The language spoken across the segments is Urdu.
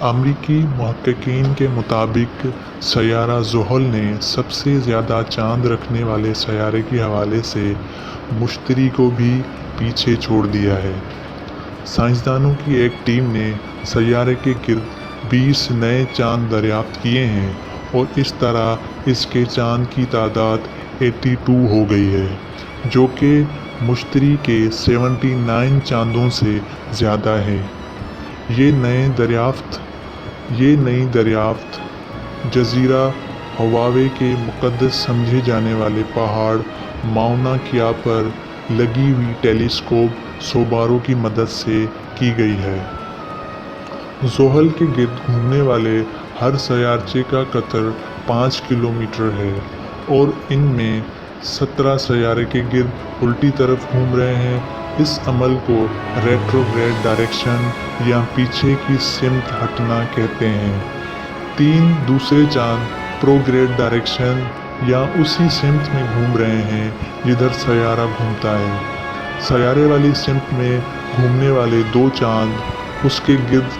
امریکی محققین کے مطابق سیارہ زحل نے سب سے زیادہ چاند رکھنے والے سیارے کے حوالے سے مشتری کو بھی پیچھے چھوڑ دیا ہے۔ سائنسدانوں کی ایک ٹیم نے سیارے کے گرد 20 نئے چاند دریافت کیے ہیں اور اس طرح اس کے چاند کی تعداد 82 ہو گئی ہے، جو کہ مشتری کے 79 چاندوں سے زیادہ ہے۔ یہ نئی دریافت جزیرہ ہواوے کے مقدس سمجھے جانے والے پہاڑ ماؤنا کیا پر لگی ہوئی ٹیلیسکوپ سوبارو کی مدد سے کی گئی ہے۔ زحل کے گرد گھومنے والے ہر سیارچے کا قطر 5 کلومیٹر ہے اور ان میں 17 سیارے کے گرد الٹی طرف گھوم رہے ہیں۔ اس عمل کو ریٹروگریڈ ڈائریکشن یا پیچھے کی سمت ہٹنا کہتے ہیں۔ 3 دوسرے چاند پروگریڈ ڈائریکشن یا اسی سمت میں گھوم رہے ہیں جدھر سیارہ گھومتا ہے۔ سیارے والی سمت میں گھومنے والے 2 چاند اس کے گرد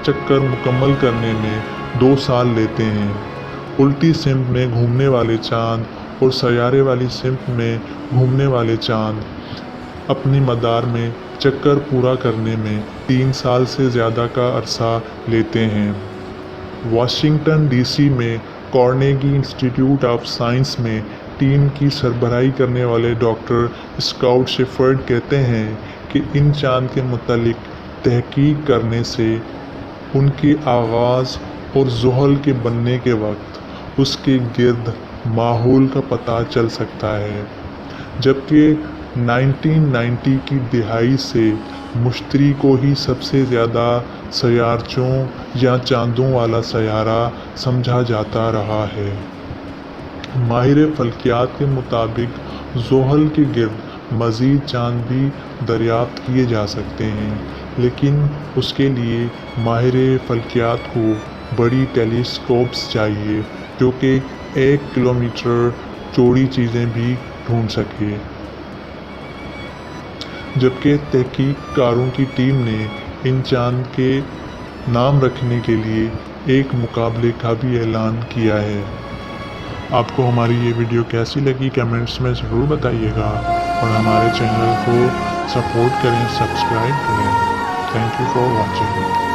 چکر مکمل کرنے میں 2 سال لیتے ہیں۔ الٹی سمت میں گھومنے والے چاند اور سیارے والی سمت میں گھومنے والے چاند اپنے مدار میں چکر پورا کرنے میں 3 سال سے زیادہ کا عرصہ لیتے ہیں۔ واشنگٹن ڈی سی میں کارنیگی انسٹی ٹیوٹ آف سائنس میں ٹیم کی سربراہی کرنے والے ڈاکٹر اسکاٹ شیفرڈ کہتے ہیں کہ ان چاند کے متعلق تحقیق کرنے سے ان کے آغاز اور زحل کے بننے کے وقت اس کے گرد ماحول کا پتہ چل سکتا ہے، جبکہ 1990 کی دہائی سے مشتری کو ہی سب سے زیادہ سیارچوں یا چاندوں والا سیارہ سمجھا جاتا رہا ہے۔ ماہر فلکیات کے مطابق زحل کے گرد مزید چاند بھی دریافت کیے جا سکتے ہیں، لیکن اس کے لیے ماہر فلکیات کو بڑی ٹیلیسکوپس چاہیے جو کہ 1 کلومیٹر چوڑی چیزیں بھی ڈھونڈ سکے۔ جبکہ تحقیق کاروں کی ٹیم نے ان چاند کے نام رکھنے کے لیے ایک مقابلے کا بھی اعلان کیا ہے۔ آپ کو ہماری یہ ویڈیو کیسی لگی کمنٹس میں ضرور بتائیے گا اور ہمارے چینل کو سپورٹ کریں، سبسکرائب کریں۔ Thank you for watching.